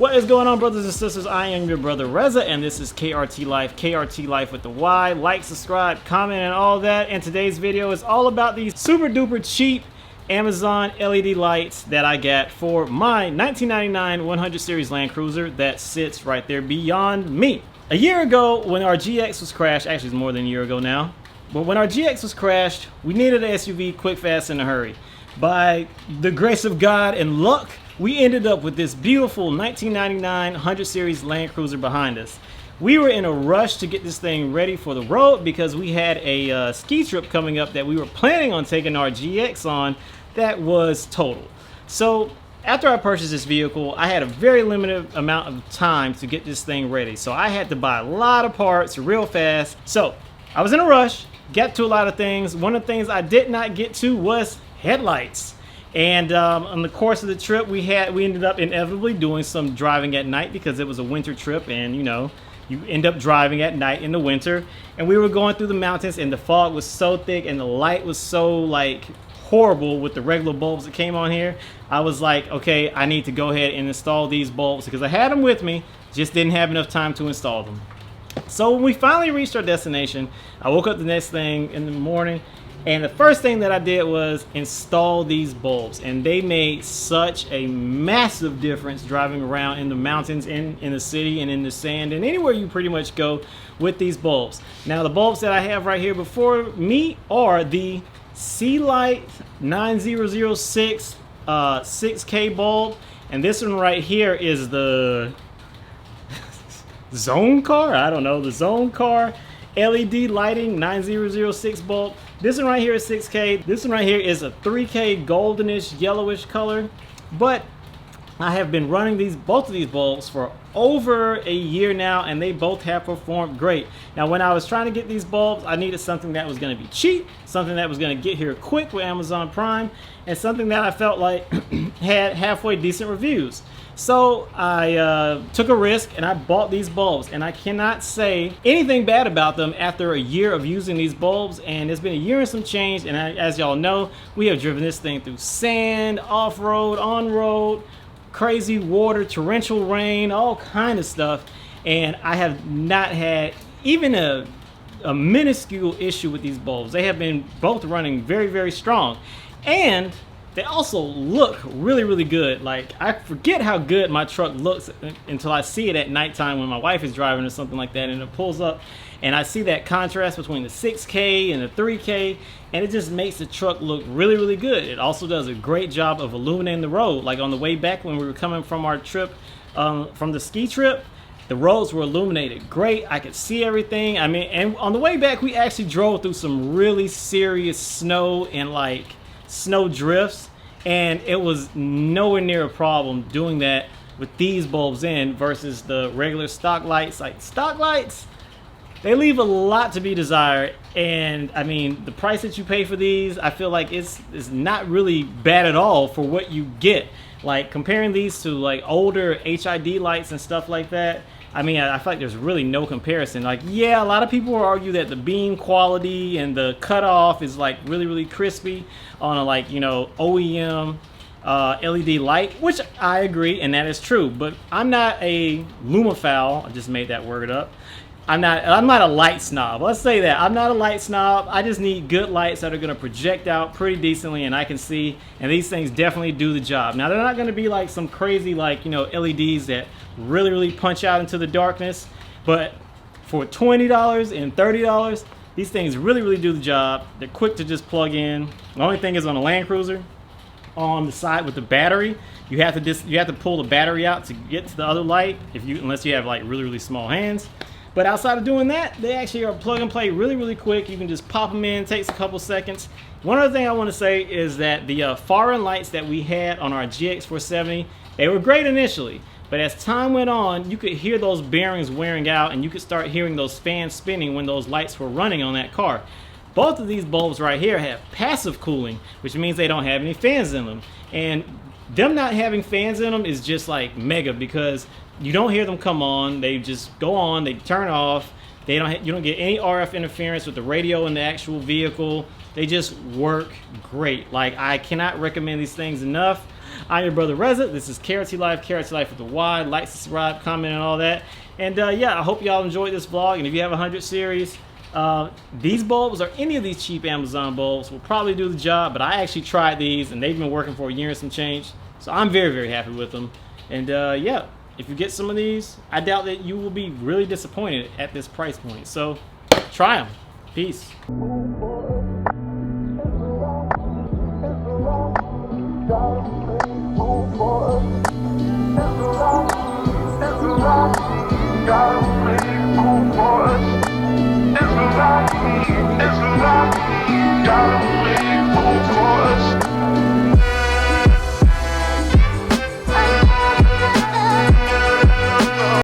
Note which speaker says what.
Speaker 1: What is going on, brothers and sisters? I am your brother Reza, and this is KRT Life, KRT Life with the Y. Like, subscribe, comment, and all that. And today's video is all about these super duper cheap Amazon LED lights that I got for my 1999 100 Series Land Cruiser that sits right there beyond me. A year ago, when our GX was crashed, actually it's more than a year ago now, but when our GX was crashed, we needed an SUV quick, fast, in a hurry. By the grace of God and luck, we ended up with this beautiful 1999 100 Series Land Cruiser behind us. We were in a rush to get this thing ready for the road because we had a ski trip coming up that we were planning on taking our GX on that was total. So after I purchased this vehicle, I had a very limited amount of time to get this thing ready. So I had to buy a lot of parts real fast. So I was in a rush, got to a lot of things. One of the things I did not get to was headlights. And on the course of the trip, we ended up inevitably doing some driving at night because it was a winter trip, and you know, you end up driving at night in the winter. And we were going through the mountains, and the fog was so thick, and the light was so like horrible with the regular bulbs that came on here. I was like, okay, I need to go ahead and install these bulbs because I had them with me, just didn't have enough time to install them. So when we finally reached our destination, I woke up the next thing in the morning, and the first thing that I did was install these bulbs, and they made such a massive difference driving around in the mountains, in the city, and in the sand, and anywhere you pretty much go with these bulbs. Now the bulbs that I have right here before me are the Sealight 9006 6K bulb, and this one right here is the Zonecar, I don't know, the Zonecar LED lighting 9006 bulb. This one right here is 6K. This one right here is a 3K goldenish yellowish color. But I have been running both of these bulbs for over a year now, and they both have performed great. Now when I was trying to get these bulbs, I needed something that was going to be cheap, something that was going to get here quick with Amazon Prime, and something that I felt like had halfway decent reviews. So I took a risk and I bought these bulbs, and I cannot say anything bad about them after a year of using these bulbs. And it's been a year and some change, and as y'all know, we have driven this thing through sand, off-road, on-road, crazy water, torrential rain, all kind of stuff, and I have not had even a minuscule issue with these bulbs. They have been both running very, very strong, and they also look really, really good. Like, I forget how good my truck looks until I see it at nighttime when my wife is driving or something like that, and it pulls up and I see that contrast between the 6K and the 3K, and it just makes the truck look really, really good. It also does a great job of illuminating the road. Like on the way back when we were coming from our trip, from the ski trip, the roads were illuminated great. I could see everything. I mean, and on the way back, we actually drove through some really serious snow and like snow drifts, and it was nowhere near a problem doing that with these bulbs in versus the regular stock lights. Like stock lights, they leave a lot to be desired, and I mean the price that you pay for these, I feel like is not really bad at all for what you get. Like comparing these to like older HID lights and stuff like that, I mean, I feel like there's really no comparison. Like, yeah, a lot of people will argue that the beam quality and the cutoff is like really, really crispy on a, like, you know, OEM LED light, which I agree, and that is true. But I'm not a lumophile. I just made that word up. I'm not a light snob. Let's say that. I'm not a light snob. I just need good lights that are going to project out pretty decently and I can see, and these things definitely do the job. Now, they're not going to be like some crazy, like, you know, LEDs that really, really punch out into the darkness, but for $20 and $30, these things really, really do the job. They're quick to just plug in. The only thing is on a Land Cruiser, on the side with the battery, you have to pull the battery out to get to the other light, unless you have like really, really small hands. But outside of doing that, they actually are plug and play really, really quick. You can just pop them in, takes a couple seconds. One other thing I want to say is that the foreign lights that we had on our GX470, they were great initially. But as time went on, you could hear those bearings wearing out, and you could start hearing those fans spinning when those lights were running on that car. Both of these bulbs right here have passive cooling, which means they don't have any fans in them. And them not having fans in them is just like mega, because you don't hear them come on. They just go on, they turn off. You don't get any RF interference with the radio in the actual vehicle. They just work great. Like, I cannot recommend these things enough. I'm your brother Reza. This is Carroty Life with a Y. Like, subscribe, comment, and all that. And yeah, I hope y'all enjoyed this vlog. And if you have a 100 series, these bulbs or any of these cheap Amazon bulbs will probably do the job. But I actually tried these, and they've been working for a year and some change. So I'm very, very happy with them. And yeah, if you get some of these, I doubt that you will be really disappointed at this price point. So try them. Peace. It's a lot,